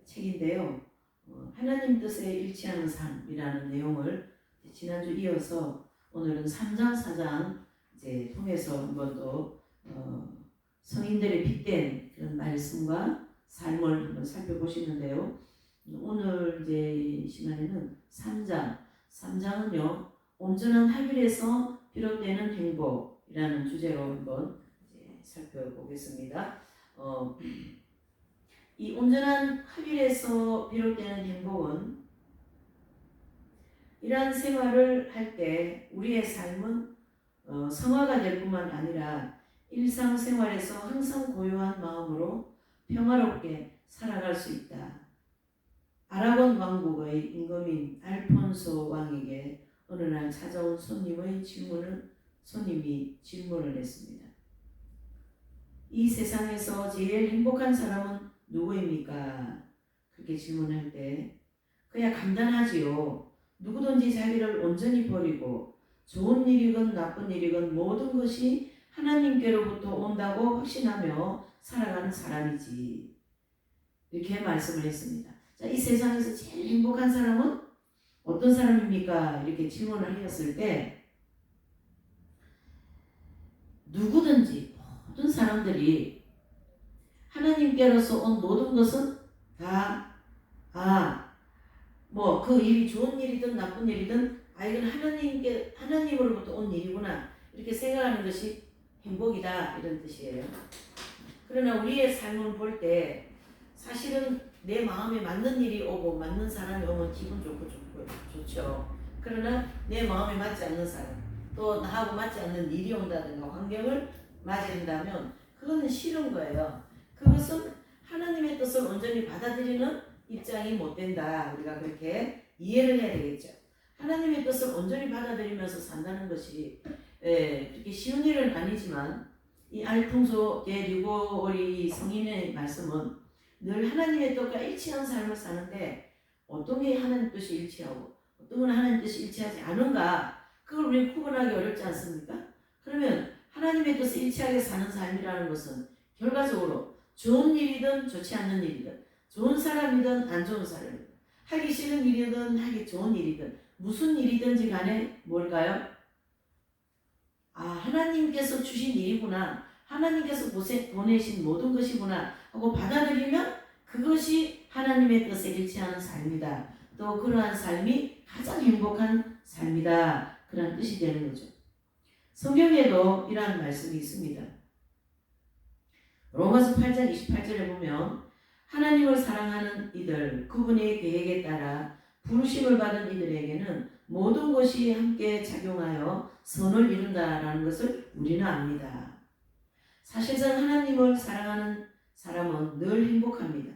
책인데요. 하나님 뜻에 일치하는 삶이라는 내용을 지난주 이어서 오늘은 3장 4장 이제 통해서 한번 더 성인들의 빗댄 그런 말씀과 삶을 한번 살펴보시는데요. 오늘 이제 시간에는 3장은요 온전한 합일에서 비롯되는 행복이라는 주제로 한번 이제 살펴보겠습니다. 이 온전한 합일에서 비롯되는 행복은 이러한 생활을 할 때 우리의 삶은 성화가 될 뿐만 아니라 일상생활에서 항상 고요한 마음으로 평화롭게 살아갈 수 있다. 아라곤 왕국의 임금인 알폰소 왕에게 어느 날 찾아온 손님이 질문을 했습니다. 이 세상에서 제일 행복한 사람은 누구입니까? 그렇게 질문할 때 그야 간단하지요. 누구든지 자기를 온전히 버리고 좋은 일이건 나쁜 일이건 모든 것이 하나님께로부터 온다고 확신하며 살아가는 사람이지. 이렇게 말씀을 했습니다. 자, 이 세상에서 제일 행복한 사람은 어떤 사람입니까? 이렇게 질문을 하였을 때 누구든지 모든 사람들이 하나님께로서 온 모든 것은 다 그 일이 좋은 일이든 나쁜 일이든 이건 하나님으로부터 온 일이구나 이렇게 생각하는 것이 행복이다 이런 뜻이에요. 그러나 우리의 삶을 볼 때 사실은 내 마음에 맞는 일이 오고 맞는 사람이 오면 기분 좋죠. 그러나 내 마음에 맞지 않는 사람 또 나하고 맞지 않는 일이 온다든가 환경을 맞이한다면 그거는 싫은 거예요. 그것은 하나님의 뜻을 온전히 받아들이는 입장이 못 된다. 우리가 그렇게 이해를 해야 되겠죠. 하나님의 뜻을 온전히 받아들이면서 산다는 것이 그렇게 쉬운 일은 아니지만 이 알풍소 제6월이 성인의 말씀은 늘 하나님의 뜻과 일치한 삶을 사는데 어떤 게 하나님 뜻이 일치하고 어떤 건 하나님 뜻이 일치하지 않은가 그걸 우리 구분하기 어렵지 않습니까? 그러면 하나님의 뜻을 일치하게 사는 삶이라는 것은 결과적으로 좋은 일이든 좋지 않는 일이든 좋은 사람이든 안 좋은 사람이든 하기 싫은 일이든 하기 좋은 일이든 무슨 일이든지 간에 뭘까요? 하나님께서 주신 일이구나 하나님께서 보내신 모든 것이구나 하고 받아들이면 그것이 하나님의 뜻에 일치하는 삶이다. 또 그러한 삶이 가장 행복한 삶이다. 그런 뜻이 되는 거죠. 성경에도 이러한 말씀이 있습니다. 로마서 8장 28절에 보면 하나님을 사랑하는 이들, 그분의 계획에 따라 부르심을 받은 이들에게는 모든 것이 함께 작용하여 선을 이룬다라는 것을 우리는 압니다. 사실상 하나님을 사랑하는 사람은 늘 행복합니다.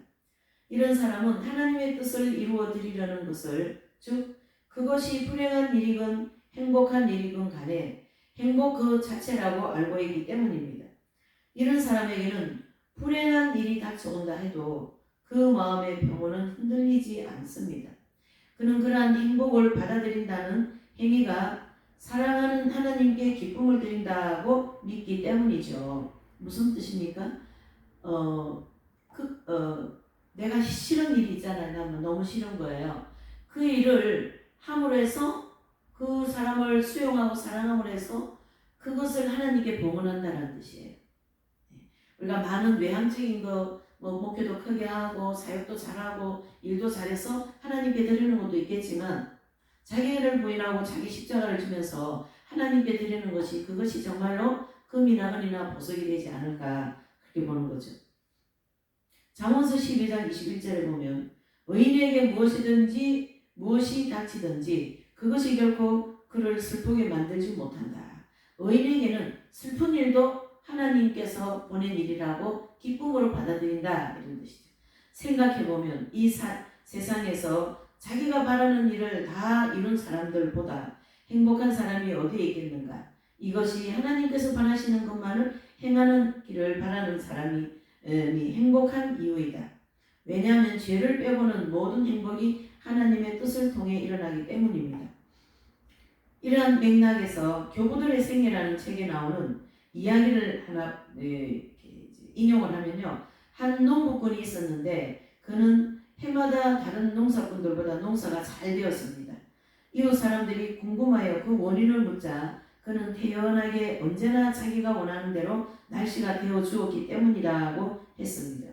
이런 사람은 하나님의 뜻을 이루어 드리려는 것을, 즉 그것이 불행한 일이건 행복한 일이건 간에 행복 그 자체라고 알고 있기 때문입니다. 이런 사람에게는 불행한 일이 닥쳐온다 해도 그 마음의 평온은 흔들리지 않습니다. 그는 그러한 행복을 받아들인다는 행위가 사랑하는 하나님께 기쁨을 드린다고 믿기 때문이죠. 무슨 뜻입니까? 내가 싫은 일이 있잖아요. 너무 싫은 거예요. 그 일을 함으로 해서 그 사람을 수용하고 사랑함으로 해서 그것을 하나님께 봉헌한다는 뜻이에요. 우리가 많은 외향적인 거, 목회도 크게 하고 사역도 잘하고 일도 잘해서 하나님께 드리는 것도 있겠지만 자기를 부인하고 자기 십자가를 주면서 하나님께 드리는 것이 그것이 정말로 금이나 은이나 보석이 되지 않을까 그렇게 보는 거죠. 잠언서 12장 21절에 보면 의인에게 무엇이 닥치든지 그것이 결코 그를 슬프게 만들지 못한다. 의인에게는 슬픈 일도 하나님께서 보낸 일이라고 기쁨으로 받아들인다 이런 뜻이죠. 생각해보면 이 세상에서 자기가 바라는 일을 다 이룬 사람들보다 행복한 사람이 어디에 있겠는가. 이것이 하나님께서 바라시는 것만을 행하는 길을 바라는 사람이 행복한 이유이다. 왜냐하면 죄를 빼고는 모든 행복이 하나님의 뜻을 통해 일어나기 때문입니다. 이러한 맥락에서 교부들의 생애라는 책에 나오는 이야기를 하나 인용을 하면요. 한 농부꾼이 있었는데 그는 해마다 다른 농사꾼들보다 농사가 잘 되었습니다. 이웃 사람들이 궁금하여 그 원인을 묻자 그는 태연하게 언제나 자기가 원하는 대로 날씨가 되어 주었기 때문이라고 했습니다.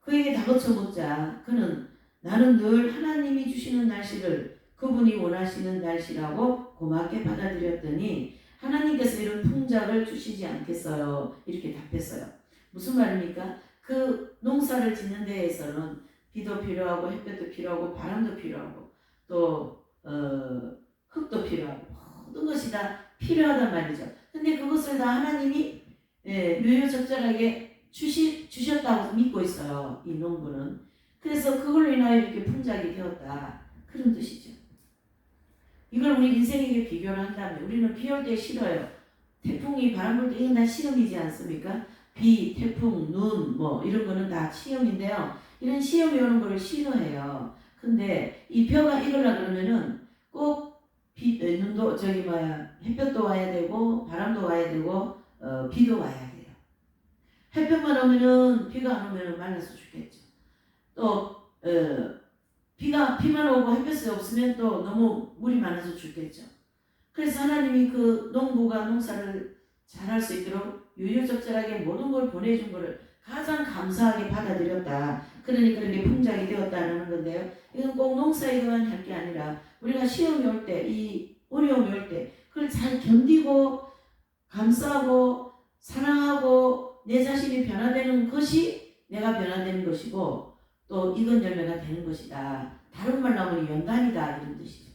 그에게 다그쳐 묻자 그는 나는 늘 하나님이 주시는 날씨를 그분이 원하시는 날씨라고 고맙게 받아들였더니 하나님께서 이런 풍작을 주시지 않겠어요? 이렇게 답했어요. 무슨 말입니까? 그 농사를 짓는 데에서는 비도 필요하고 햇볕도 필요하고 바람도 필요하고 또 흙도 필요하고 모든 것이 다 필요하단 말이죠. 근데 그것을 다 하나님이 유유적절하게 주셨다고 믿고 있어요. 이 농부는. 그래서 그걸로 인하여 이렇게 풍작이 되었다. 그런 뜻이죠. 이걸 우리 인생에게 비교를 한다면 우리는 비 올 때 싫어요. 태풍이 바람 불 때 이건 다 시험이지 않습니까? 비, 태풍, 눈 뭐 이런 거는 다 시험인데요. 이런 시험이 오는 거를 싫어해요. 근데 이 벼가 익으려 그러면은 꼭 눈도 햇볕도 와야 되고 바람도 와야 되고 비도 와야 돼요. 햇볕만 오면은 비가 안 오면은 말라서 죽겠죠. 또 비만 오고 햇볕이 없으면 또 너무 물이 많아서 죽겠죠. 그래서 하나님이 그 농부가 농사를 잘할 수 있도록 유유적절하게 모든 걸 보내준 것을 가장 감사하게 받아들였다. 그러니까 이렇게 풍작이 되었다는 건데요. 이건 꼭 농사에만 할 게 아니라 우리가 시험이 올 때, 이 어려움이 올 때 그걸 잘 견디고 감싸고 사랑하고 내 자신이 변화되는 것이 내가 변화되는 것이고 또 익은 열매가 되는 것이다. 다른 말로 하면 연단이다 이런 뜻이죠.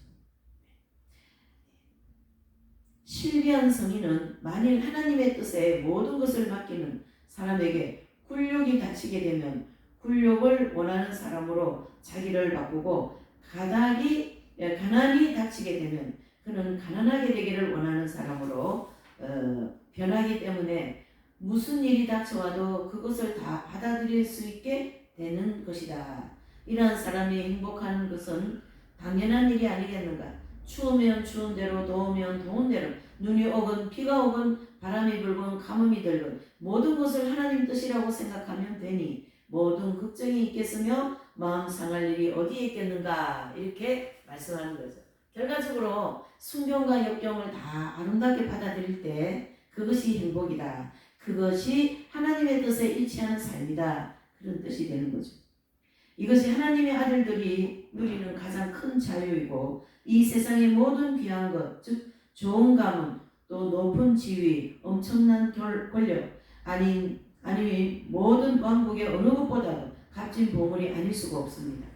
신비한 성인은 만일 하나님의 뜻에 모든 것을 맡기는 사람에게 굴욕이 닥치게 되면 굴욕을 원하는 사람으로 자기를 바꾸고 가난이 닥치게 되면 그는 가난하게 되기를 원하는 사람으로 변하기 때문에 무슨 일이 닥쳐와도 그것을 다 받아들일 수 있게 되는 것이다. 이러한 사람이 행복한 것은 당연한 일이 아니겠는가. 추우면 추운 대로 더우면 더운 대로 눈이 오건 비가 오건 바람이 불건 가뭄이 들건 모든 것을 하나님 뜻이라고 생각하면 되니 모든 걱정이 있겠으며 마음 상할 일이 어디에 있겠는가 이렇게 말씀하는 거죠. 결과적으로 순경과 역경을 다 아름답게 받아들일 때 그것이 행복이다. 그것이 하나님의 뜻에 일치하는 삶이다. 그런 뜻이 되는 거죠. 이것이 하나님의 아들들이 누리는 가장 큰 자유이고 이 세상의 모든 귀한 것, 즉 좋은 가문, 또 높은 지위, 엄청난 권력, 아니 모든 왕국의 어느 것보다도 값진 보물이 아닐 수가 없습니다.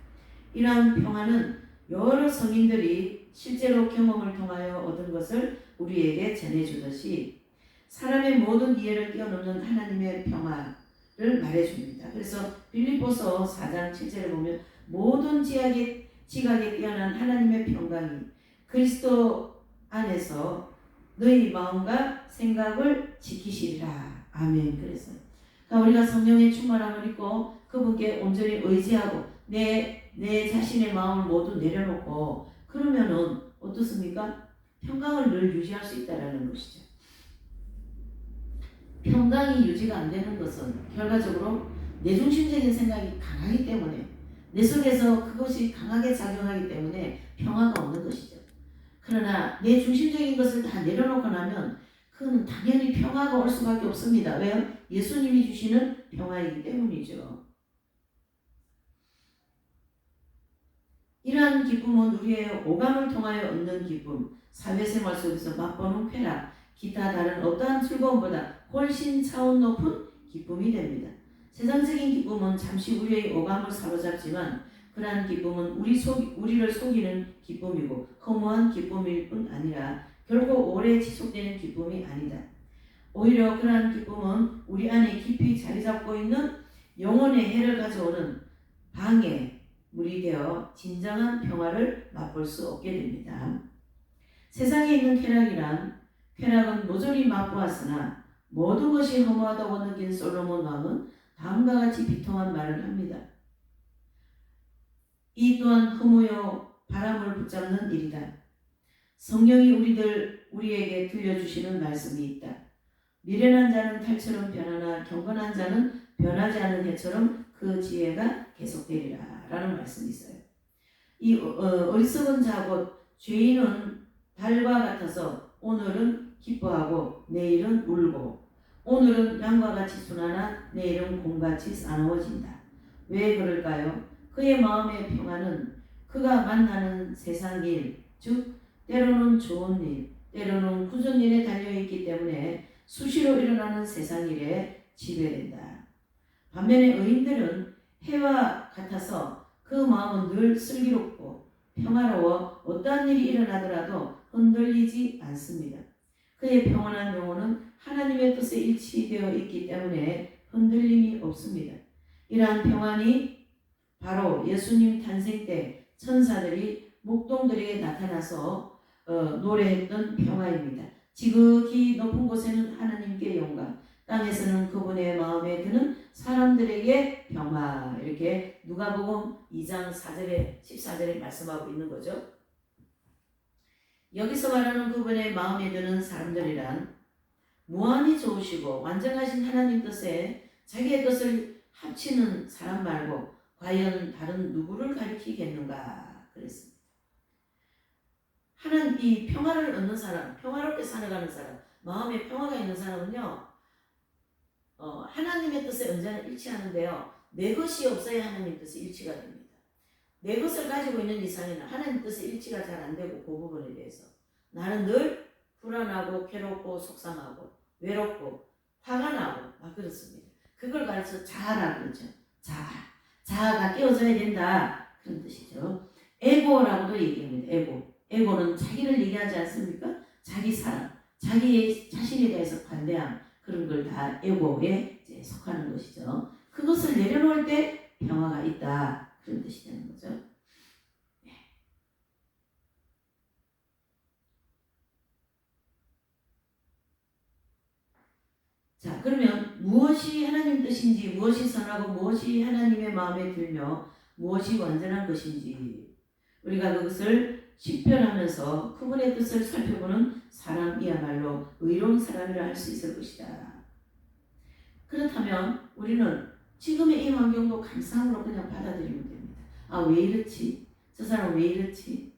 이러한 평화는 여러 성인들이 실제로 경험을 통하여 얻은 것을 우리에게 전해주듯이 사람의 모든 이해를 뛰어넘는 하나님의 평화를 말해줍니다. 그래서 빌립보서 4장 7절에 보면 모든 지각에 뛰어난 하나님의 평강이 그리스도 안에서 너희 마음과 생각을 지키시리라. 아멘. 그래서 우리가 성령의 충만함을 입고 그분께 온전히 의지하고 내 자신의 마음을 모두 내려놓고 그러면은 어떻습니까? 평강을 늘 유지할 수 있다는 것이죠. 평강이 유지가 안 되는 것은 결과적으로 내중심적인 생각이 강하기 때문에 내 속에서 그것이 강하게 작용하기 때문에 평화가 없는 것이죠. 그러나 내 중심적인 것을 다 내려놓고 나면 그건 당연히 평화가 올 수밖에 없습니다. 왜요? 예수님이 주시는 평화이기 때문이죠. 이러한 기쁨은 우리의 오감을 통하여 얻는 기쁨, 사회생활 속에서 맛보는 쾌락, 기타 다른 어떠한 즐거움보다 훨씬 차원 높은 기쁨이 됩니다. 세상적인 기쁨은 잠시 우리의 오감을 사로잡지만 그러한 기쁨은 우리를 속이는 기쁨이고 허무한 기쁨일 뿐 아니라 결코 오래 지속되는 기쁨이 아니다. 오히려 그러한 기쁨은 우리 안에 깊이 자리 잡고 있는 영혼의 해를 가져오는 방해물이 되어 진정한 평화를 맛볼 수 없게 됩니다. 세상에 있는 쾌락은 모조리 맛보았으나 모든 것이 허무하다고 느낀 솔로몬 왕은 다음과 같이 비통한 말을 합니다. 이 또한 허무요 바람을 붙잡는 일이다. 성경이 우리에게 들려주시는 말씀이 있다. 미련한 자는 탈처럼 변하나 경건한 자는 변하지 않는 해처럼 그 지혜가 계속되리라 라는 말씀이 있어요. 이 어리석은 자 곧 죄인은 달과 같아서 오늘은 기뻐하고 내일은 울고 오늘은 양과 같이 순하나 내일은 곰같이 싸나워진다. 왜 그럴까요? 그의 마음의 평안은 그가 만나는 세상 일, 즉 때로는 좋은 일, 때로는 굳은 일에 달려있기 때문에 수시로 일어나는 세상 일에 지배된다. 반면에 의인들은 해와 같아서 그 마음은 늘 슬기롭고 평화로워 어떠한 일이 일어나더라도 흔들리지 않습니다. 그의 평안한 영혼은 하나님의 뜻에 일치되어 있기 때문에 흔들림이 없습니다. 이러한 평안이 바로 예수님 탄생 때 천사들이 목동들에게 나타나서 노래했던 평화입니다. 지극히 높은 곳에는 하나님께 영광, 땅에서는 그분의 마음에 드는 사람들에게 평화. 이렇게 누가복음 2장 4절에 14절에 말씀하고 있는 거죠. 여기서 말하는 그분의 마음에 드는 사람들이란 무한히 좋으시고 완전하신 하나님 뜻에 자기의 뜻을 합치는 사람 말고 과연 다른 누구를 가리키겠는가 그랬습니다. 하나님 이 평화를 얻는 사람, 평화롭게 살아가는 사람, 마음에 평화가 있는 사람은요, 하나님의 뜻에 언제나 일치하는데요. 내 것이 없어야 하나님 뜻에 일치가 됩니다. 내 것을 가지고 있는 이상에는 하나님 뜻에 일치가 잘 안 되고 그 부분에 대해서 나는 늘 불안하고 괴롭고 속상하고 외롭고 화가 나고 막 그렇습니다. 그걸 가르쳐 자아라 그러죠. 자아가 깨어져야 된다 그런 뜻이죠. 에고라고도 얘기합니다. 에고는 자기를 얘기하지 않습니까? 자기 사랑, 자기의 자신에 대해서 관대함 그런 걸 다 에고에 이제 속하는 것이죠. 그것을 내려놓을 때 평화가 있다 그런 뜻이 되는 거죠. 네. 자, 그러면 무엇이 하나님 뜻인지, 무엇이 선하고 무엇이 하나님의 마음에 들며 무엇이 완전한 것인지 우리가 그것을 식별하면서 그분의 뜻을 살펴보는 사람이야말로 의로운 사람이라 할 수 있을 것이다. 그렇다면 우리는 지금의 이 환경도 감사함으로 그냥 받아들이면 됩니다. 아, 왜 이렇지? 저 사람 왜 이렇지?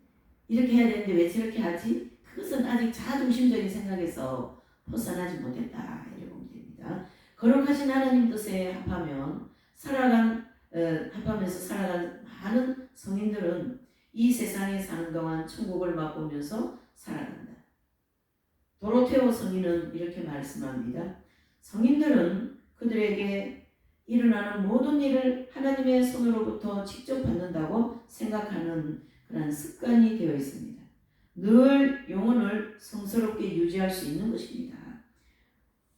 이렇게 해야 되는데 왜 저렇게 하지? 그것은 아직 자아중심적인 생각에서 벗어나지 못했다. 이렇게 보면 됩니다. 거룩하신 하나님 뜻에 합하면서 살아간 많은 성인들은 이 세상에 사는 동안 천국을 맛보면서 살아간다. 도로테오 성인은 이렇게 말씀합니다. 성인들은 그들에게 일어나는 모든 일을 하나님의 손으로부터 직접 받는다고 생각하는 그런 습관이 되어 있습니다. 늘 영혼을 성스럽게 유지할 수 있는 것입니다.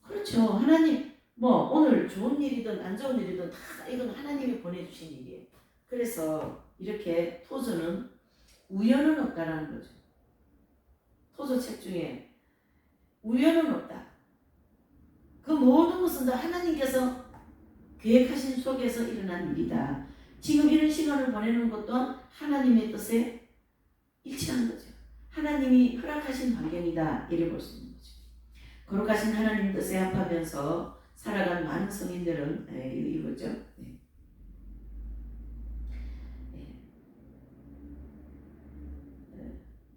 그렇죠. 하나님 오늘 좋은 일이든 안 좋은 일이든 다 이건 하나님이 보내주신 일이에요. 그래서 이렇게 토저는 우연은 없다라는 거죠. 토저 책 중에 우연은 없다. 그 모든 것은 다 하나님께서 계획하신 속에서 일어난 일이다. 지금 이런 시간을 보내는 것도 하나님의 뜻에 일치하는 거죠. 하나님이 허락하신 환경이다. 이를 볼 수 있는 거죠. 거룩하신 하나님 뜻에 합하면서 살아간 많은 성인들은 이거죠. 네.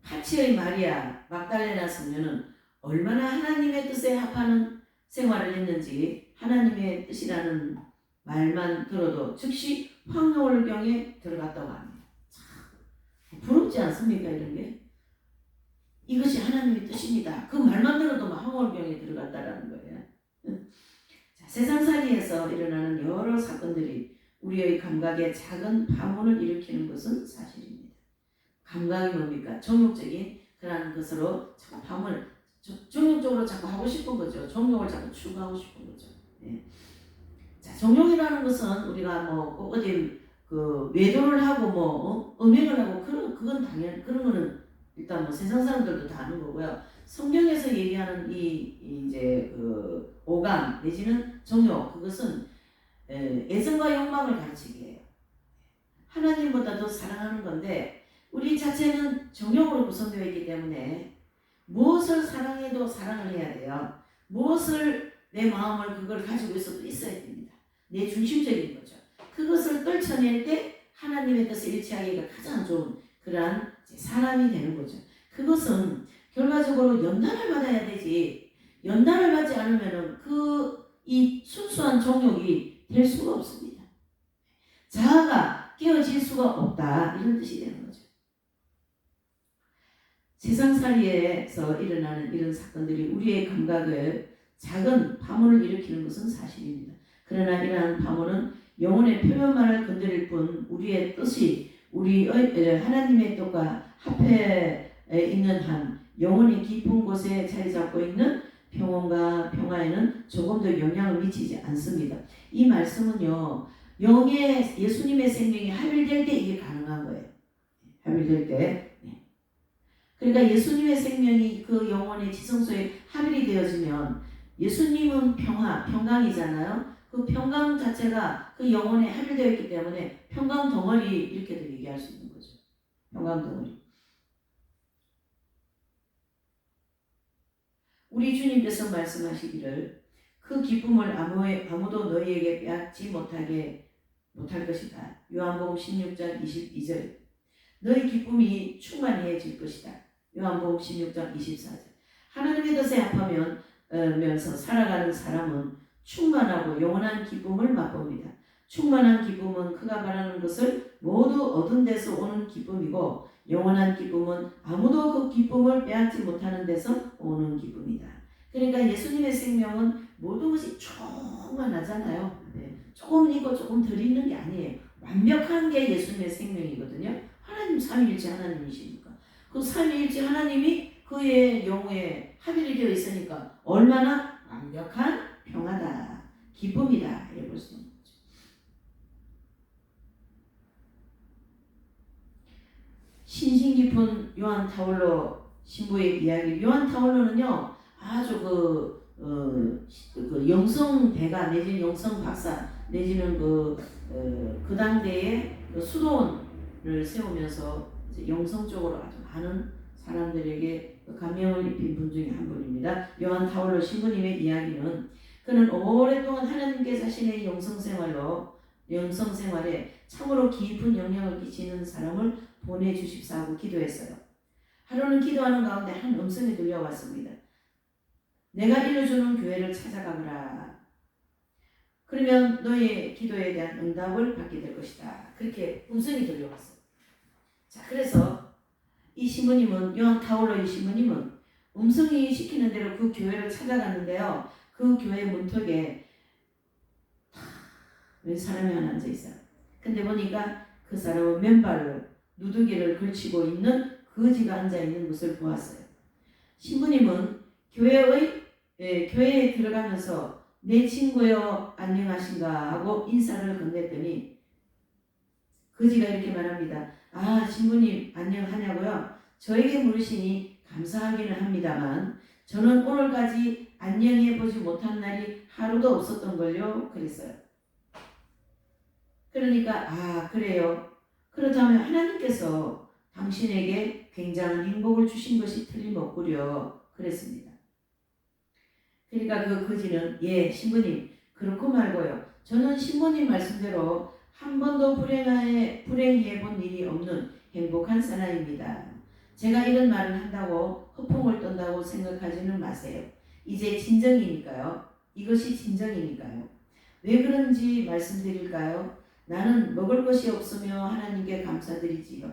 파치의 마리아 막달레나 성녀는 얼마나 하나님의 뜻에 합하는 생활을 했는지 하나님의 뜻이라는 말만 들어도 즉시 황홀경에 들어갔다고 합니다. 참 부럽지 않습니까? 이런 게 이것이 하나님의 뜻입니다. 그 말만 들어도 막 황홀경에 들어갔다라는 거예요. 자, 세상살이에서 일어나는 여러 사건들이 우리의 감각에 작은 파문을 일으키는 것은 사실입니다. 감각이 뭡니까? 정욕적인 그러한 것으로 자꾸 파문을 정욕적으로 자꾸 하고 싶은 거죠. 정욕을 자꾸 추구하고 싶은 거죠. 네. 자, 정욕이라는 것은 우리가 꼭 어디 외도를 하고 음행을 하고 그건 당연 그런 거는 일단 세상 사람들도 다 아는 거고요. 성경에서 얘기하는 이제 오감 내지는 정욕 그것은 애정과 욕망을 가르치게 해요. 하나님보다도 사랑하는 건데 우리 자체는 정욕으로 구성되어 있기 때문에 무엇을 사랑해도 사랑을 해야 돼요. 무엇을 내 마음을 그걸 가지고 있어도 있어야 됩니다. 내 중심적인 거죠. 그것을 떨쳐낼 때 하나님의 뜻을 일치하기가 가장 좋은 그러한 사람이 되는 거죠. 그것은 결과적으로 연단을 받아야 되지, 연단을 받지 않으면 이 순수한 정욕이 될 수가 없습니다. 자아가 깨어질 수가 없다, 이런 뜻이 되는 거죠. 세상살이에서 일어나는 이런 사건들이 우리의 감각을 작은 파문을 일으키는 것은 사실입니다. 그러나 이러한 파문은 영혼의 표면만을 건드릴 뿐 우리의 뜻이 우리의 하나님의 뜻과 합해 있는 한 영혼이 깊은 곳에 자리 잡고 있는 평온과 평화에는 조금 더 영향을 미치지 않습니다. 이 말씀은요, 영의 예수님의 생명이 합일될 때 이게 가능한 거예요. 합일될 때. 그러니까 예수님의 생명이 그 영혼의 지성소에 합일이 되어지면 예수님은 평화, 평강이잖아요. 그 평강 자체가 그 영혼에 합일되어 있기 때문에 평강 덩어리 이렇게도 얘기할 수 있는 거죠. 평강 덩어리. 우리 주님께서 말씀하시기를 그 기쁨을 아무도 너희에게 빼앗지 못할 것이다. 요한복음 16장 22절. 너희 기쁨이 충만해질 것이다. 요한복음 16장 24절. 하나님의 뜻에 합하면서 살아가는 사람은 충만하고 영원한 기쁨을 맛봅니다. 충만한 기쁨은 그가 말하는 것을 모두 얻은 데서 오는 기쁨이고, 영원한 기쁨은 아무도 그 기쁨을 빼앗지 못하는 데서 오는 기쁨이다. 그러니까 예수님의 생명은 모든 것이 충만하잖아요. 조금 있고 조금 덜 있는 게 아니에요. 완벽한 게 예수님의 생명이거든요. 하나님 삼위일체 하나님이시니까 그 삼위일체 하나님이 그의 영혼에 합일이 되어 있으니까 얼마나 완벽한 평화다, 기쁨이다, 이렇게 볼 수 있는 거죠. 신신 깊은 요한 타올로 신부의 이야기. 요한 타올로는요, 아주 그 영성 대가 내지는 영성 박사 내지는 그 당대에 그 수도원을 세우면서 영성적으로 아주 많은 사람들에게 감명을 입힌 분 중에 한 분입니다. 요한 타올로 신부님의 이야기는 그는 오랫동안 하나님께 자신의 영성생활에 참으로 깊은 영향을 끼치는 사람을 보내주십사 하고 기도했어요. 하루는 기도하는 가운데 한 음성이 들려왔습니다. 내가 일러주는 교회를 찾아가거라. 그러면 너의 기도에 대한 응답을 받게 될 것이다. 그렇게 음성이 들려왔어요. 자, 그래서 이 신부님은, 요한 타올로 이 신부님은 음성이 시키는 대로 그 교회를 찾아갔는데요. 그 교회 문턱에 웬 사람이 하나 앉아 있어요. 근데 보니까 그 사람은 맨발로 누더기를 걸치고 있는 거지가 앉아 있는 것을 보았어요. 신부님은 교회에 들어가면서 내 친구여 안녕하신가 하고 인사를 건넸더니 거지가 이렇게 말합니다. 아, 신부님 안녕하냐고요? 저에게 물으시니 감사하기는 합니다만 저는 오늘까지 안녕해 보지 못한 날이 하루도 없었던걸요. 그랬어요. 그러니까 아, 그래요. 그렇다면 하나님께서 당신에게 굉장한 행복을 주신 것이 틀림없구려. 그랬습니다. 그러니까 그 거지는 예, 신부님 그렇고 말고요. 저는 신부님 말씀대로 한 번도 불행해 본 일이 없는 행복한 사나이입니다. 제가 이런 말을 한다고 허풍을 떤다고 생각하지는 마세요. 이제 진정이니까요. 이것이 진정이니까요. 왜 그런지 말씀드릴까요? 나는 먹을 것이 없으며 하나님께 감사드리지요.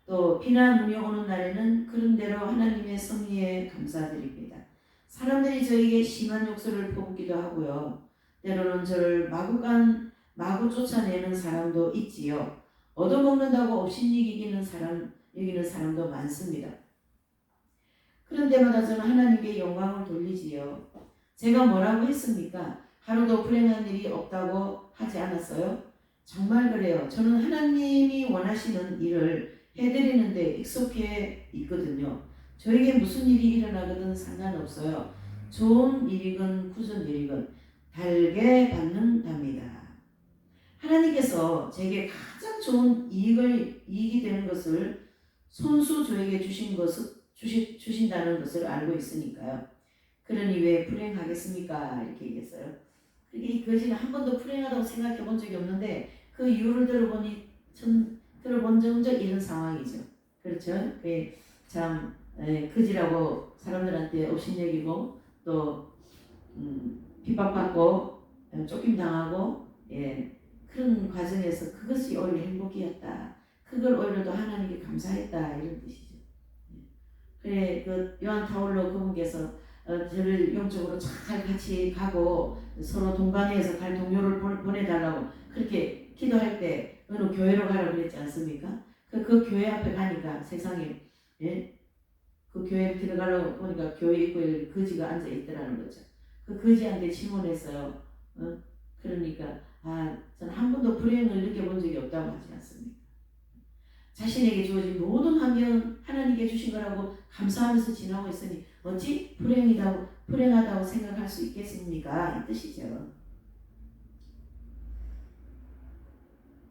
또 비나 눈이 오는 날에는 그런 대로 하나님의 섭리에 감사드립니다. 사람들이 저에게 심한 욕설을 퍼붓기도 하고요. 때로는 저를 마구 쫓아내는 사람도 있지요. 얻어먹는다고 업신여기는 사람도 많습니다. 그런 때마다 저는 하나님께 영광을 돌리지요. 제가 뭐라고 했습니까? 하루도 불행한 일이 없다고 하지 않았어요? 정말 그래요. 저는 하나님이 원하시는 일을 해드리는데 익숙해 있거든요. 저에게 무슨 일이 일어나거든 상관없어요. 좋은 일이건 굳은 일이건 달게 받는답니다. 하나님께서 제게 가장 좋은 이익이 되는 것을 손수 저에게 주신다는 것을 알고 있으니까요. 그러니 왜 불행하겠습니까? 이렇게 얘기했어요. 이 거지는 한 번도 불행하다고 생각해 본 적이 없는데 그 이유를 들어본 적은 이런 상황이죠. 그렇죠? 참 거지라고 사람들한테 업신여기고 또 핍박받고 쫓김당하고 그런 과정에서 그것이 오히려 행복이었다. 그걸 오히려 더 하나님께 감사했다 이런 뜻이죠. 그래 그 요한 타올로 그분께서 저를 영적으로 잘 같이 가고 서로 동반해서 갈 동료를 보내달라고 그렇게 기도할 때 어느 교회로 가라고 그랬지 않습니까? 그 교회 앞에 가니까 세상에 그 교회에 들어가려고 보니까 교회 입구에 거지가 앉아 있더라는 거죠. 그 거지한테 질문했어요. 그러니까 저는 한 번도 불행을 느껴본 적이 없다고 하지 않습니까? 자신에게 주어진 모든 환경은 하나님께 주신 거라고 감사하면서 지나고 있으니 어찌 불행하다고 생각할 수 있겠습니까? 이 뜻이죠.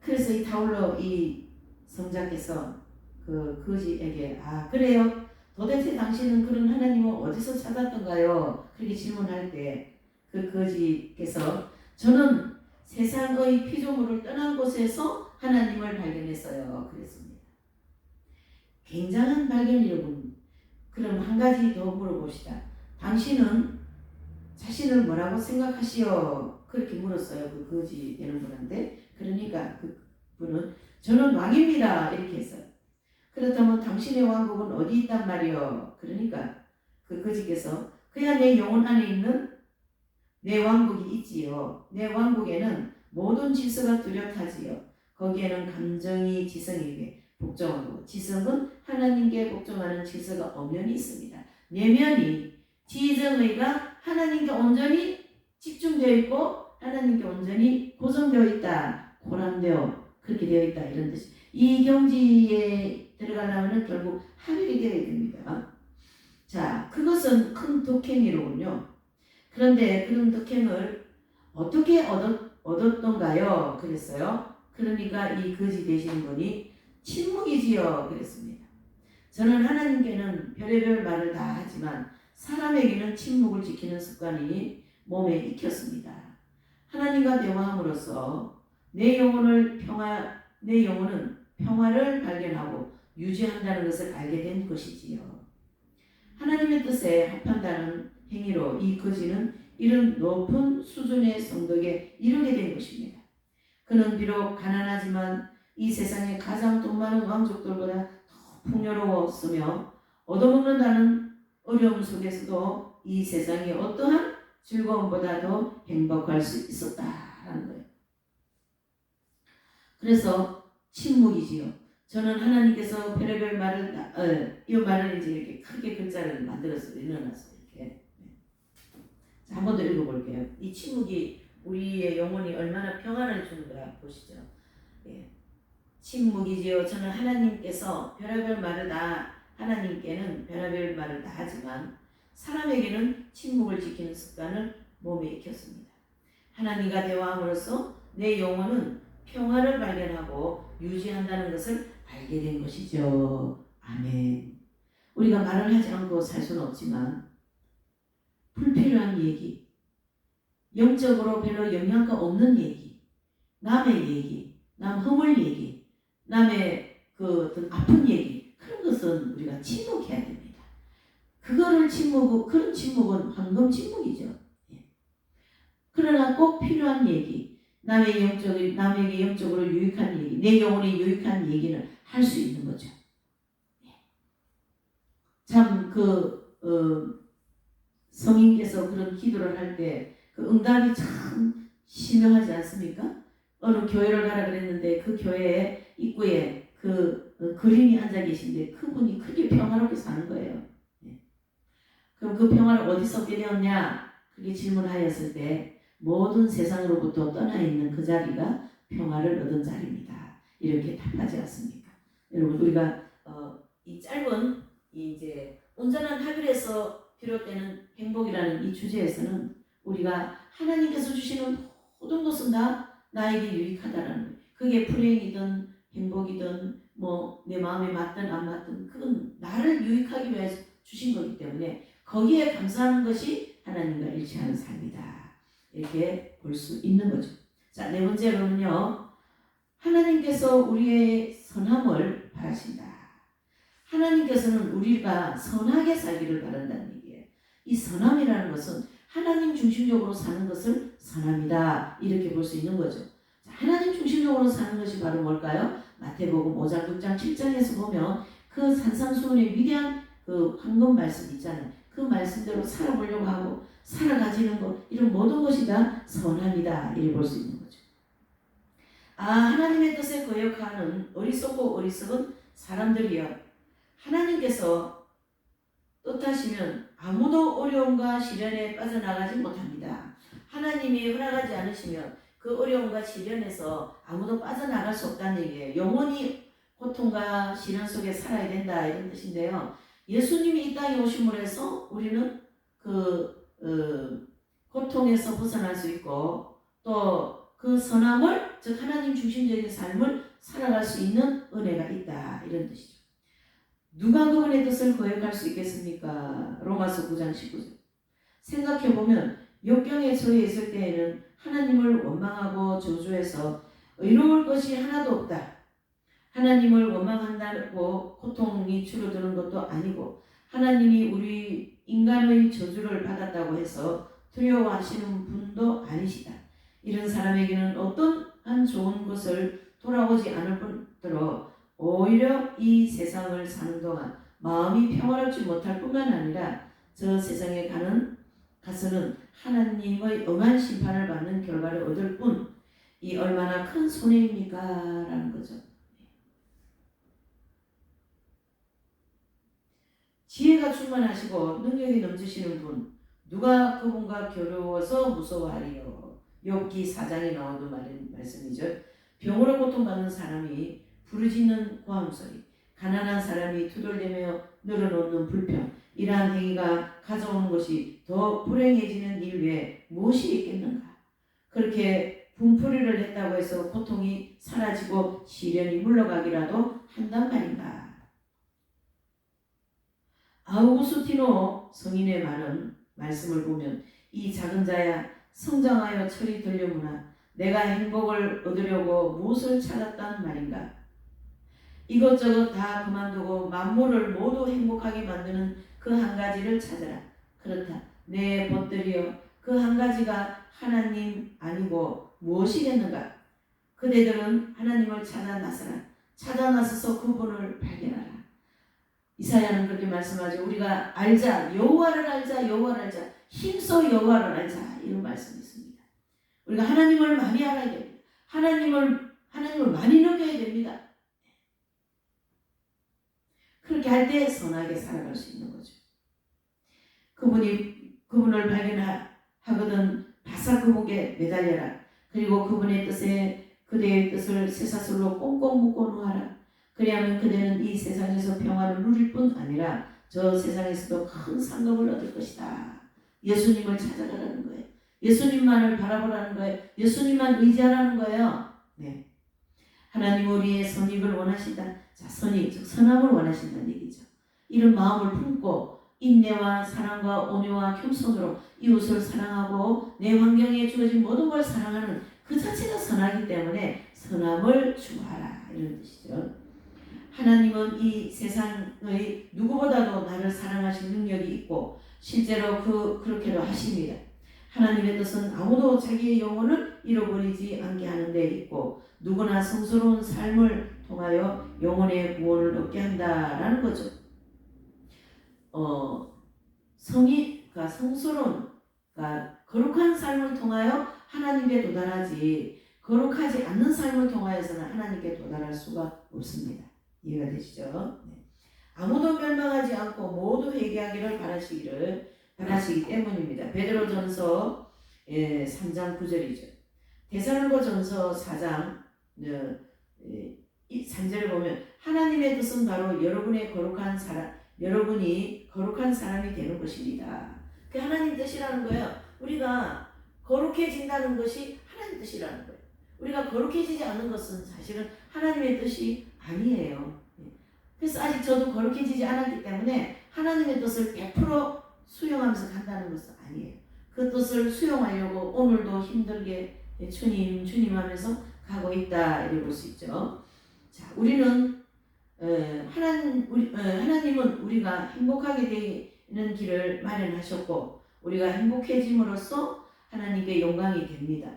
그래서 이 타올로 이 성자께서 그 거지에게 그래요? 도대체 당신은 그런 하나님을 어디서 찾았던가요? 그렇게 질문할 때 그 거지께서 저는 세상의 피조물을 떠난 곳에서 하나님을 발견했어요. 그랬습니다. 굉장한 발견이라고. 그럼 한 가지 더 물어봅시다. 당신은 자신을 뭐라고 생각하시오? 그렇게 물었어요. 그 거지 되는 분한테. 그러니까 그 분은 저는 왕입니다. 이렇게 했어요. 그렇다면 당신의 왕국은 어디 있단 말이요? 그러니까 그 거지께서 그야 내 영혼 안에 있는 내 왕국이 있지요. 내 왕국에는 모든 질서가 뚜렷하지요. 거기에는 감정이 지성에게 복종하고 지성은 하나님께 복종하는 질서가 엄연히 있습니다. 내면이 지성의가 하나님께 온전히 집중되어 있고 하나님께 온전히 고정되어 있다. 고람되어 그렇게 되어 있다. 이런 뜻이. 이 경지에 들어가려면 결국 합일이 되어야 됩니다. 자, 그것은 큰 독행이로군요. 그런데 그런 덕행을 어떻게 얻었던가요? 그랬어요. 그러니까 이 거지 되시는 분이 침묵이지요. 그랬습니다. 저는 하나님께는 별의별 말을 다 하지만 사람에게는 침묵을 지키는 습관이 몸에 익혔습니다. 하나님과 대화함으로써 내 영혼은 평화를 발견하고 유지한다는 것을 알게 된 것이지요. 하나님의 뜻에 합한다는 행위로 이 거지는 이런 높은 수준의 성덕에 이르게 된 것입니다. 그는 비록 가난하지만 이 세상의 가장 돈 많은 왕족들보다 더 풍요로웠으며 얻어먹는다는 어려움 속에서도 이 세상의 어떠한 즐거움보다도 행복할 수 있었다라는 거예요. 그래서 침묵이지요. 저는 하나님께서 별의별 말을 이 말을 이제 이렇게 크게 글자를 만들었어요. 일어났어요. 이렇게. 자, 한 번 더 읽어볼게요. 이 침묵이 우리의 영혼이 얼마나 평안을 주는가 보시죠. 침묵이지요. 저는 하나님께서 별의별 말을 다 하나님께는 별의별 말을 다 하지만 사람에게는 침묵을 지키는 습관을 몸에 익혔습니다. 하나님과 대화함으로써 내 영혼은 평화를 발견하고 유지한다는 것을 알게 된 것이죠. 아멘. 우리가 말을 하지 않고 살 수는 없지만 불필요한 얘기, 영적으로 별로 영향가 없는 얘기, 남의 얘기, 남 허물 얘기, 남의 그 어떤 아픈 얘기, 그런 것은 우리가 침묵해야 됩니다. 그런 침묵은 황금 침묵이죠. 그러나 꼭 필요한 얘기, 남에게 영적으로 유익한 얘기, 내 영혼에 유익한 얘기는 할 수 있는 거죠. 참 성인께서 그런 기도를 할 때 그 응답이 참 신명하지 않습니까? 어느 교회를 가라 그랬는데 그 교회 입구에 그림이 앉아 계신데 그분이 그렇게 평화롭게 사는 거예요. 그럼 그 평화를 어디서 얻게 되었냐? 그렇게 질문하였을 때 모든 세상으로부터 떠나 있는 그 자리가 평화를 얻은 자리입니다. 이렇게 답하지 않습니까? 여러분 우리가 이 짧은 이제 온전한 합일에서 비롯되는 행복이라는 이 주제에서는 우리가 하나님께서 주시는 모든 것은 다 나에게 유익하다라는 거예요. 그게 불행이든 행복이든 뭐 내 마음에 맞든 안 맞든 그건 나를 유익하기 위해서 주신 거기 때문에 거기에 감사하는 것이 하나님과 일치하는 삶이다. 이렇게 볼 수 있는 거죠. 자, 네 번째로는요. 하나님께서 우리의 선함을 바라신다. 하나님께서는 우리가 선하게 살기를 바란다는 얘기예요. 이 선함이라는 것은 하나님 중심적으로 사는 것을 선함이다, 이렇게 볼 수 있는 거죠. 하나님 중심적으로 사는 것이 바로 뭘까요? 마태복음 5장, 6장, 7장에서 보면 그 산상수훈의 위대한 그 황금 말씀 있잖아요. 그 말씀대로 살아보려고 하고 살아가지는 것, 이런 모든 것이 다 선함이다, 이렇게 볼 수 있는 거죠. 하나님의 뜻에 거역하는 어리석고 어리석은 사람들이여, 하나님께서 뜻하시면 아무도 어려움과 시련에 빠져나가지 못합니다. 하나님이 허락하지 않으시면 그 어려움과 시련에서 아무도 빠져나갈 수 없다는 얘기예요. 영원히 고통과 시련 속에 살아야 된다, 이런 뜻인데요. 예수님이 이 땅에 오심으로 해서 우리는 고통에서 벗어날 수 있고 또 그 선함을, 즉 하나님 중심적인 삶을 살아갈 수 있는 은혜가 있다, 이런 뜻이죠. 누가 그분의 뜻을 거역할 수 있겠습니까? 로마서 9장 19절. 생각해보면 역경에 처해 있을 때에는 하나님을 원망하고 저주해서 의로울 것이 하나도 없다. 하나님을 원망한다고 고통이 줄어드는 것도 아니고 하나님이 우리 인간의 저주를 받았다고 해서 두려워하시는 분도 아니시다. 이런 사람에게는 어떠한 좋은 것을 돌아오지 않을 뿐더러 오히려 이 세상을 사는 동안 마음이 평화롭지 못할 뿐만 아니라 저 세상에 가서는 하나님의 엄한 심판을 받는 결과를 얻을 뿐, 이 얼마나 큰 손해입니까? 라는 거죠. 지혜가 충만하시고 능력이 넘치시는 분, 누가 그분과 겨루어서 무서워하리요? 욥기 4장에 나오는 말씀이죠. 병으로 고통받는 사람이 부르짖는 고함소리, 가난한 사람이 투덜대며 늘어놓는 불평, 이러한 행위가 가져오는 것이 더 불행해지는 일 외에 무엇이 있겠는가? 그렇게 분풀이를 했다고 해서 고통이 사라지고 시련이 물러가기라도 한단 말인가? 아우구스티노 성인의 말씀을 보면, 이 작은 자야 성장하여 철이 들려무나 내가 행복을 얻으려고 무엇을 찾았단 말인가? 이것저것 다 그만두고 만물을 모두 행복하게 만드는 그 한 가지를 찾아라. 그렇다. 내 벗들이여, 그 한 가지가 하나님 아니고 무엇이겠는가? 그대들은 하나님을 찾아 나서서 그분을 발견하라. 이사야는 그렇게 말씀하죠. 우리가 알자, 여호와를 알자, 여호와를 알자, 힘써 여호와를 알자, 이런 말씀이 있습니다. 우리가 하나님을 많이 알아야 됩니다. 하나님을 많이 느껴야 됩니다. 그렇게 할 때 선하게 살아갈 수 있는 거죠. 그분을 발견하거든 바싹 그분께 매달려라. 그리고 그분의 뜻에 그대의 뜻을 쇠사슬로 꽁꽁 묶어 놓아라. 그리하면 그대는 이 세상에서 평화를 누릴 뿐 아니라 저 세상에서도 큰 상급을 얻을 것이다. 예수님을 찾아가라는 거예요. 예수님만을 바라보라는 거예요. 예수님만 의지하라는 거예요. 네. 하나님 우리의 선입을 원하신다. 자, 선입, 즉 선함을 원하신다는 얘기죠. 이런 마음을 품고 인내와 사랑과 온유와 겸손으로 이웃을 사랑하고 내 환경에 주어진 모든 걸 사랑하는 그 자체가 선하기 때문에 선함을 추구하라, 이런 뜻이죠. 하나님은 이 세상의 누구보다도 나를 사랑하신 능력이 있고 실제로 그렇게도 하십니다. 하나님의 뜻은 아무도 자기의 영혼을 잃어버리지 않게 하는 데 있고 누구나 성스러운 삶을 통하여 영혼의 구원을 얻게 한다라는 거죠. 성스러운, 거룩한 삶을 통하여 하나님께 도달하지, 거룩하지 않는 삶을 통하여서는 하나님께 도달할 수가 없습니다. 이해가 되시죠? 네. 아무도 멸망하지 않고 모두 회개하기를 바라시기 때문입니다. 베드로전서 3장 9절이죠. 데살로니가전서 4장 3절을 보면 하나님의 뜻은 바로 여러분이 거룩한 사람이 되는 것입니다. 그게 하나님 뜻이라는 거예요. 우리가 거룩해진다는 것이 하나님 뜻이라는 거예요. 우리가 거룩해지지 않는 것은 사실은 하나님의 뜻이 아니에요. 그래서 아직 저도 거룩해지지 않았기 때문에 하나님의 뜻을 100% 수용하면서 간다는 것은 아니에요. 그 뜻을 수용하려고 오늘도 힘들게 주님 하면서 가고 있다 이렇게 볼 수 있죠. 자, 우리는 하나님은 우리가 행복하게 되는 길을 마련하셨고 우리가 행복해짐으로써 하나님께 영광이 됩니다.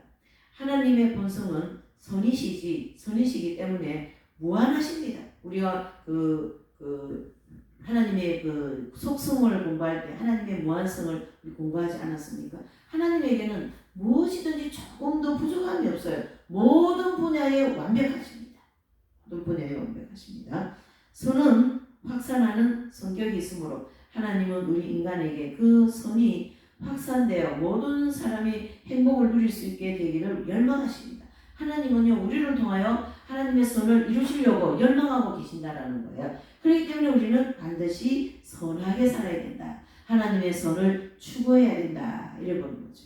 하나님의 본성은 선이시기 때문에 무한하십니다. 우리가 하나님의 그 속성을 공부할 때 하나님의 무한성을 공부하지 않았습니까? 하나님에게는 무엇이든지 조금도 부족함이 없어요. 모든 분야에 완벽하십니다. 모든 분야에 완벽하십니다. 선은 확산하는 성격이 있으므로 하나님은 우리 인간에게 그 선이 확산되어 모든 사람이 행복을 누릴 수 있게 되기를 열망하십니다. 하나님은요 우리를 통하여 하나님의 선을 이루시려고 열망하고 계신다라는 거예요. 그렇기 때문에 우리는 반드시 선하게 살아야 된다. 하나님의 선을 추구해야 된다. 이래 보는 거죠.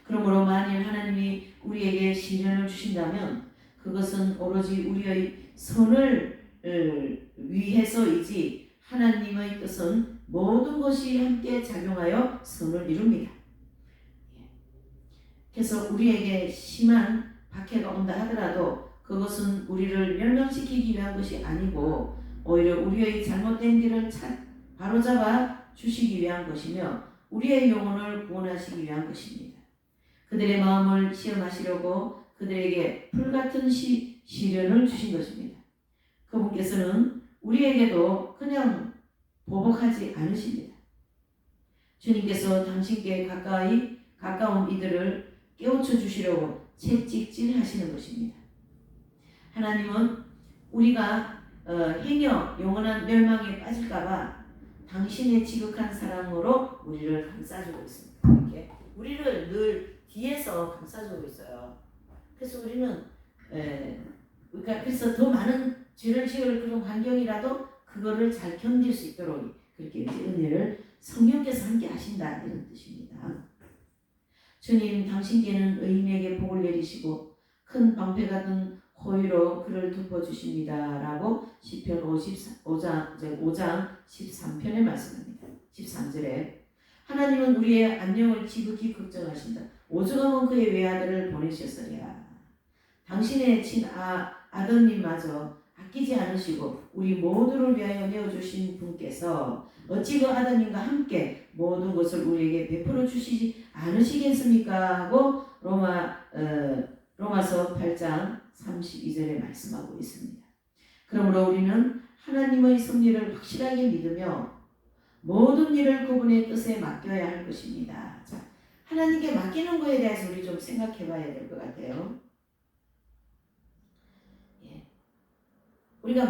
그러므로 만일 하나님이 우리에게 시련을 주신다면 그것은 오로지 우리의 선을 위해서이지 하나님의 뜻은 모든 것이 함께 작용하여 선을 이룹니다. 그래서 우리에게 심한 박해가 온다 하더라도 그것은 우리를 멸망시키기 위한 것이 아니고 오히려 우리의 잘못된 길을 바로잡아 주시기 위한 것이며 우리의 영혼을 구원하시기 위한 것입니다. 그들의 마음을 시험하시려고 그들에게 불같은 시련을 주신 것입니다. 그분께서는 우리에게도 그냥 보복하지 않으십니다. 주님께서 당신께 가까운 이들을 깨우쳐 주시려고 채찍질 하시는 것입니다. 하나님은 우리가 행여 영원한 멸망에 빠질까봐 당신의 지극한 사랑으로 우리를 감싸주고 있습니다. 이렇게 우리를 늘 뒤에서 감싸주고 있어요. 그래서 우리는 그래서 더 많은 죄를 지을 그런 환경이라도 그거를 잘 견딜 수 있도록 그렇게 은혜를 성령께서 함께 하신다 이런 뜻입니다. 주님 당신께는 의인에게 복을 내리시고 큰 방패가 든 호의로 그를 덮어주십니다. 라고 시편 5장 13편에 말씀합니다. 13절에 하나님은 우리의 안녕을 지극히 걱정하신다. 오죽하면 그의 외아들을 보내셨으랴. 당신의 아드님마저 아끼지 않으시고 우리 모두를 위하여 내어주신 분께서 어찌 그 아드님과 함께 모든 것을 우리에게 베풀어 주시지 않으시겠습니까? 하고 로마서 8장 32절에 말씀하고 있습니다. 그러므로 우리는 하나님의 섭리를 확실하게 믿으며 모든 일을 그분의 뜻에 맡겨야 할 것입니다. 자, 하나님께 맡기는 거에 대해서 우리 좀 생각해 봐야 될 것 같아요. 우리가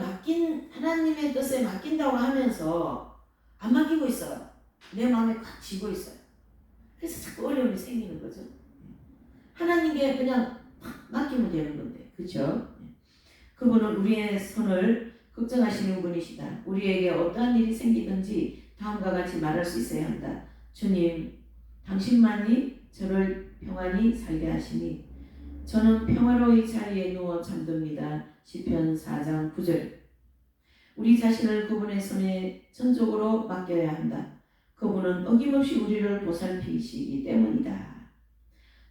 하나님의 뜻에 맡긴다고 하면서 안 맡기고 있어요. 내 마음에 꽉 쥐고 있어요. 그래서 자꾸 어려움이 생기는 거죠. 하나님께 그냥 맡기면 되는 건데, 그렇죠? 그분은 우리의 손을 걱정하시는 분이시다. 우리에게 어떠한 일이 생기든지 다음과 같이 말할 수 있어야 한다. 주님, 당신만이 저를 평안히 살게 하시니 저는 평화로이 자리에 누워 잠듭니다. 시편 4장 9절. 우리 자신을 그분의 손에 전적으로 맡겨야 한다. 그분은 어김없이 우리를 보살피시기 때문이다.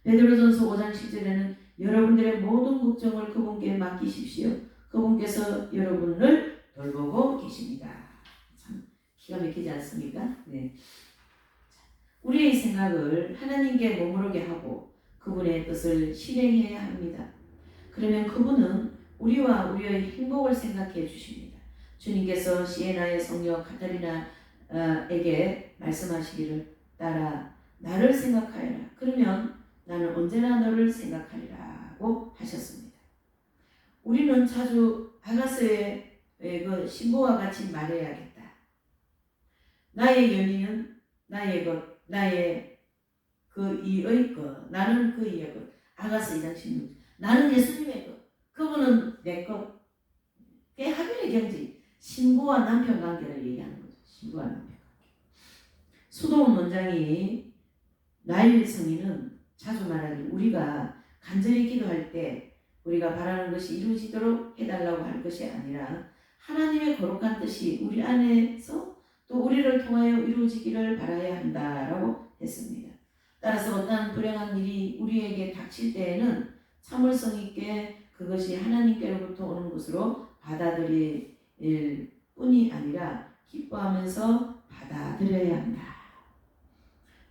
베드로전서 5장 10절에는 여러분들의 모든 걱정을 그분께 맡기십시오. 그분께서 여러분을 돌보고 계십니다. 참 기가 막히지 않습니까? 네. 우리의 생각을 하나님께 머무르게 하고 그분의 뜻을 실행해야 합니다. 그러면 그분은 우리와 우리의 행복을 생각해 주십니다. 주님께서 시에나의 성녀 카타리나에게 말씀하시기를 따라 나를 생각하여라. 그러면 나는 언제나 너를 생각하리라고 하셨습니다. 우리는 자주 아가서의 그 신부와 같이 말해야겠다. 나의 연인은 나의 것, 나의 그 이의 것, 나는 그 이의 것. 아가서 2장 16절. 나는 예수님의 것, 그분은 내 것. 그게 하늘의 경지. 신부와 남편 관계를 얘기하는 거죠. 신부와 남편 관계. 수도원 원장이 나일 성인은 자주 말하길 우리가 간절히 기도할 때 우리가 바라는 것이 이루어지도록 해달라고 할 것이 아니라 하나님의 거룩한 뜻이 우리 안에서 또 우리를 통하여 이루어지기를 바라야 한다라고 했습니다. 따라서 어떠한 불행한 일이 우리에게 닥칠 때에는 참을성 있게 그것이 하나님께로부터 오는 것으로 받아들일 뿐이 아니라 기뻐하면서 받아들여야 한다.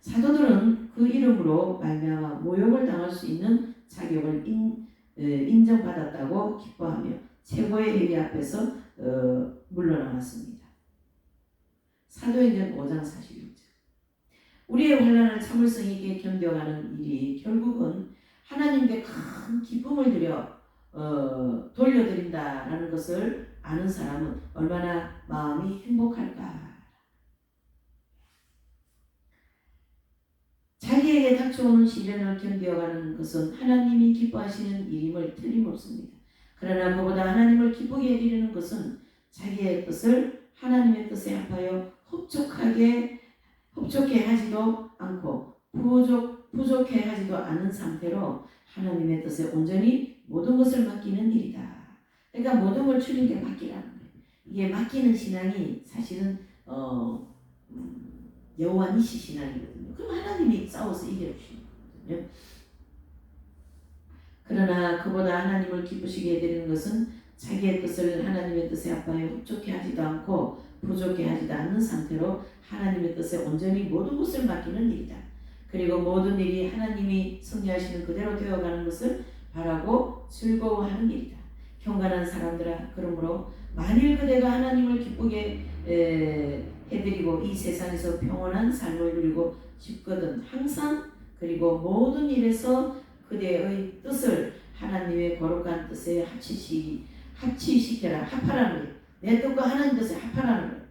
사도들은 그 이름으로 말미암아 모욕을 당할 수 있는 자격을 인정받았다고 기뻐하며 최고의 회의 앞에서 물러나왔습니다. 사도행전 5장 46절. 우리의 환난을 참을성 있게 견뎌가는 일이 결국은 하나님께 큰 기쁨을 돌려드린다라는 것을 아는 사람은 얼마나 마음이 행복할까. 자기에게 닥쳐오는 시련을 견뎌가는 것은 하나님이 기뻐하시는 일임을 틀림없습니다. 그러나 그보다 하나님을 기쁘게 해드리는 것은 자기의 뜻을 하나님의 뜻에 합하여 흡족해 하지도 않고 부족해 하지도 않은 상태로 하나님의 뜻에 온전히 모든 것을 맡기는 일이다. 그러니까 모든 걸 주님께 맡기라는 거예요. 이게 맡기는 신앙이 사실은 여호와 니시 신앙이거든요. 그럼 하나님이 싸워서 이겨주시는 거거든요. 그러나 그보다 하나님을 기쁘시게 해드리는 것은 자기의 뜻을 하나님의 뜻에 합하여 흡족해 하지도 않고 부족해 하지도 않는 상태로 하나님의 뜻에 온전히 모든 것을 맡기는 일이다. 그리고 모든 일이 하나님이 섭리하시는 그대로 되어가는 것을 바라고 즐거워하는 일이다. 경건한 사람들아, 그러므로 만일 그대가 하나님을 기쁘게 해드리고 이 세상에서 평온한 삶을 누리고 싶거든 항상 그리고 모든 일에서 그대의 뜻을 하나님의 거룩한 뜻에 합치시켜라. 합하라는 거예요. 내 뜻과 하나님 뜻에 합하라는 거예요.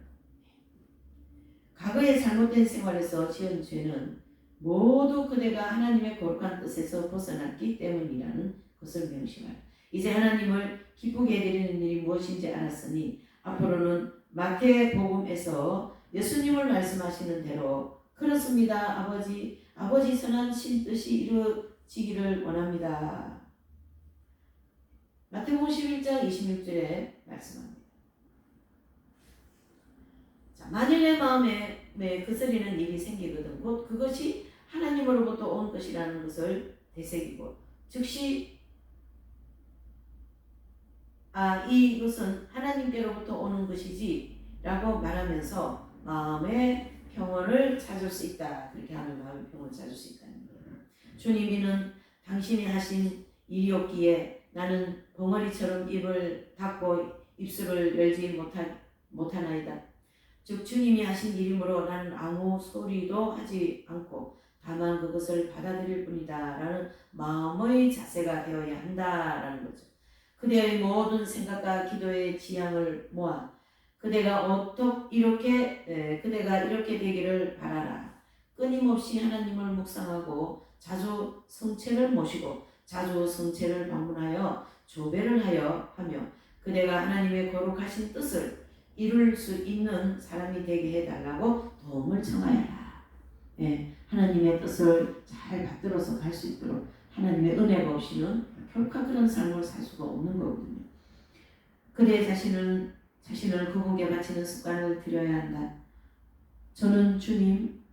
과거의 잘못된 생활에서 지은 죄는 모두 그대가 하나님의 거룩한 뜻에서 벗어났기 때문이라는 것을 명심하라. 이제 하나님을 기쁘게 해드리는 일이 무엇인지 알았으니 앞으로는 마태복음에서 예수님을 말씀하시는 대로 그렇습니다. 아버지 선한 신 뜻이 이루어지기를 원합니다. 마태복음 11장 26절에 말씀합니다. 자, 만일 내 마음에 거스리는 일이 생기거든 곧 그것이 하나님으로부터 온 것이라는 것을 되새기고 즉시 이것은 하나님께로부터 오는 것이지 라고 말하면서 마음의 평온을 찾을 수 있다. 그렇게 하면 마음의 평온을 찾을 수 있다는 거예요. 주님이는 당신이 하신 일이었기에 나는 벙어리처럼 입을 닫고 입술을 열지 못하나이다. 즉 주님이 하신 일이므로 나는 아무 소리도 하지 않고 다만 그것을 받아들일 뿐이다 라는 마음의 자세가 되어야 한다라는 거죠. 그대의 모든 생각과 기도의 지향을 모아 그대가 이렇게 되기를 바라라. 끊임없이 하나님을 묵상하고 자주 성체를 모시고 자주 성체를 방문하여 조배를 하며 그대가 하나님의 거룩하신 뜻을 이룰 수 있는 사람이 되게 해달라고 도움을 청하여라. 하나님의 뜻을 잘 받들어서 갈 수 있도록 하나님의 은혜가 없이는 결코 그런 삶을 살 수가 없는 거거든요. 그대 자신을 그분께 바치는 습관을 들여야 한다. 저는 주님,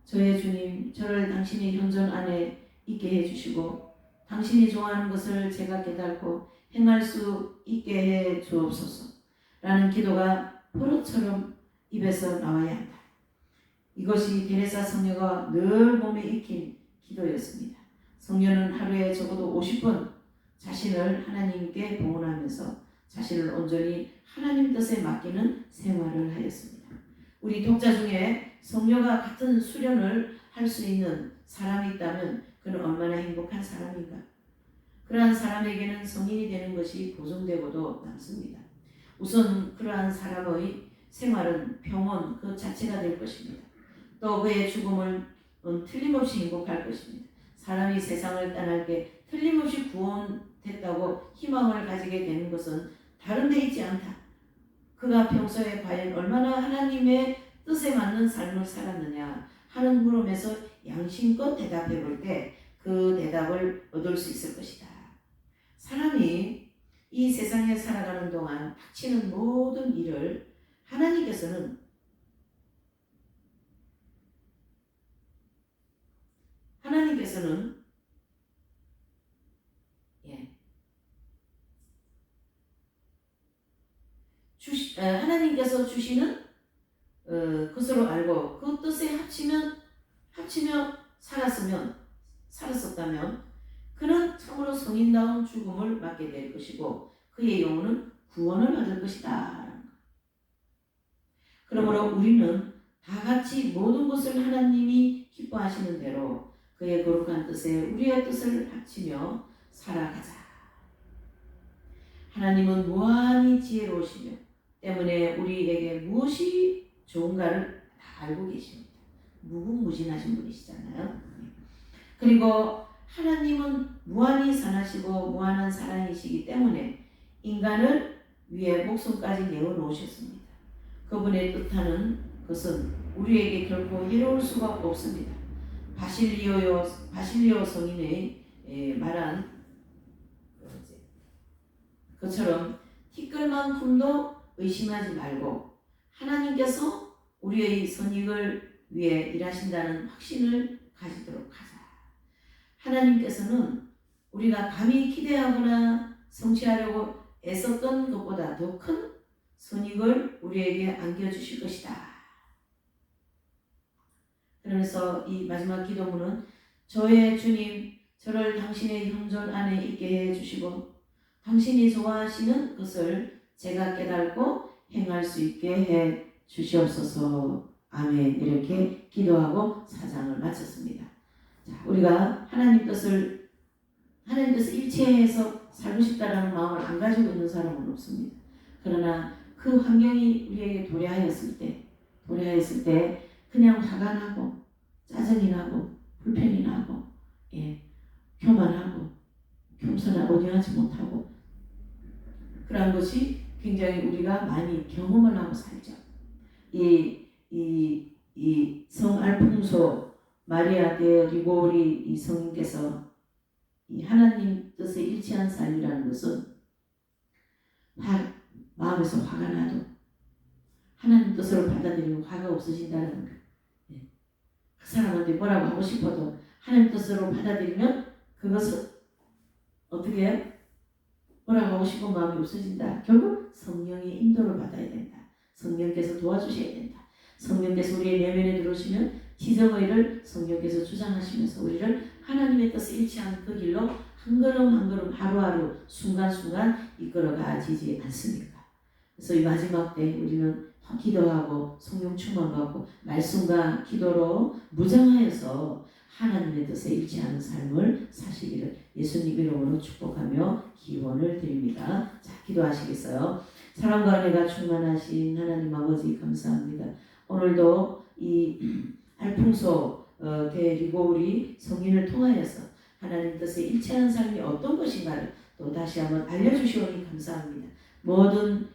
저의 주님, 저를 당신의 현존 안에 있게 해주시고 당신이 좋아하는 것을 제가 깨닫고 행할 수 있게 해 주옵소서 라는 기도가 포로처럼 입에서 나와야 한다. 이것이 데레사 성녀가 늘 몸에 익힌 기도였습니다. 성녀는 하루에 적어도 50번 자신을 하나님께 봉헌하면서 자신을 온전히 하나님 뜻에 맡기는 생활을 하였습니다. 우리 독자 중에 성녀가 같은 수련을 할 수 있는 사람이 있다면 그는 얼마나 행복한 사람인가. 그러한 사람에게는 성인이 되는 것이 보증되고도 남습니다. 우선 그러한 사람의 생활은 평온 그 자체가 될 것입니다. 또 그의 죽음은 틀림없이 행복할 것입니다. 사람이 세상을 떠날 때 틀림없이 구원됐다고 희망을 가지게 되는 것은 다른 데 있지 않다. 그가 평소에 과연 얼마나 하나님의 뜻에 맞는 삶을 살았느냐 하는 물음에서 양심껏 대답해 볼 때 그 대답을 얻을 수 있을 것이다. 사람이 이 세상에 살아가는 동안 닥치는 모든 일을 하나님께서는 하나님께서 주시는 것으로 알고 그 뜻에 합치며 살았었다면 그는 참으로 성인다운 죽음을 맞게 될 것이고 그의 영혼은 구원을 받을 것이다. 그러므로 우리는 다 같이 모든 것을 하나님이 기뻐하시는 대로 그의 거룩한 뜻에 우리의 뜻을 합치며 살아가자. 하나님은 무한히 지혜로우시며 때문에 우리에게 무엇이 좋은가를 다 알고 계십니다. 무궁무진하신 분이시잖아요. 그리고 하나님은 무한히 선하시고 무한한 사랑이시기 때문에 인간을 위해 목숨까지 내어놓으셨습니다. 그분의 뜻하는 것은 우리에게 결코 이루어질 수가 없습니다. 바실리오 성인의 말한 것처럼 티끌만큼도 의심하지 말고 하나님께서 우리의 선익을 위해 일하신다는 확신을 가지도록 하자. 하나님께서는 우리가 감히 기대하거나 성취하려고 애썼던 것보다 더 큰 선익을 우리에게 안겨주실 것이다. 그러면서 이 마지막 기도문은 저의 주님, 저를 당신의 형전 안에 있게 해주시고 당신이 좋아하시는 것을 제가 깨닫고 행할 수 있게 해 주시옵소서. 아멘. 이렇게 기도하고 4장을 마쳤습니다. 자, 우리가 하나님 뜻을 일체해서 살고 싶다라는 마음을 안 가지고 있는 사람은 없습니다. 그러나 그 환경이 우리에게 도래하였을 때 그냥 화가 나고 짜증이 나고 불편이 나고 교만하고 겸손하고 온유하지 못하고 그런 것이 굉장히 우리가 많이 경험을 하고 살죠. 이 성 알풍소 마리아 데 리고리 이 성인께서 이 하나님 뜻에 일치한 삶이라는 것은 마음에서 화가 나도 하나님 뜻으로 받아들이면 화가 없어진다는 거예요. 그 사람한테 뭐라고 하고 싶어도 하나님 뜻으로 받아들이면 그것은 어떻게 해요? 뭐라고 하고 싶은 마음이 없어진다. 결국 성령의 인도를 받아야 된다. 성령께서 도와주셔야 된다. 성령께서 우리의 내면에 들어오시면 지정의를 성령께서 주장하시면서 우리를 하나님의 뜻에 일치한 그 길로 한 걸음 한 걸음 하루하루 순간순간 이끌어 가지지 않습니까? 그래서 이 마지막 때 우리는 기도하고 성령 충만받고 말씀과 기도로 무장하여서 하나님의 뜻에 일치하는 삶을 사시기를 예수님 이름으로 축복하며 기원을 드립니다. 자, 기도하시겠어요? 사랑과 은혜가 충만하신 하나님 아버지 감사합니다. 오늘도 이 알풍소 대리고우리 성인을 통하여서 하나님 뜻에 일치하는 삶이 어떤 것인가를 또 다시 한번 알려주시오니 감사합니다. 모든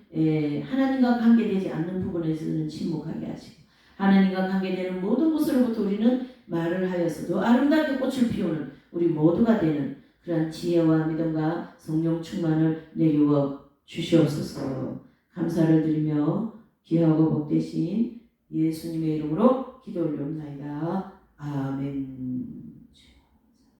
하나님과 관계되지 않는 부분에서는 침묵하게 하시고 하나님과 관계되는 모든 것으로부터 우리는 말을 하여서도 아름답게 꽃을 피우는 우리 모두가 되는 그러한 지혜와 믿음과 성령 충만을 내리워 주시옵소서. 감사를 드리며 귀하고 복되신 예수님의 이름으로 기도 올려옵나이다. 아멘.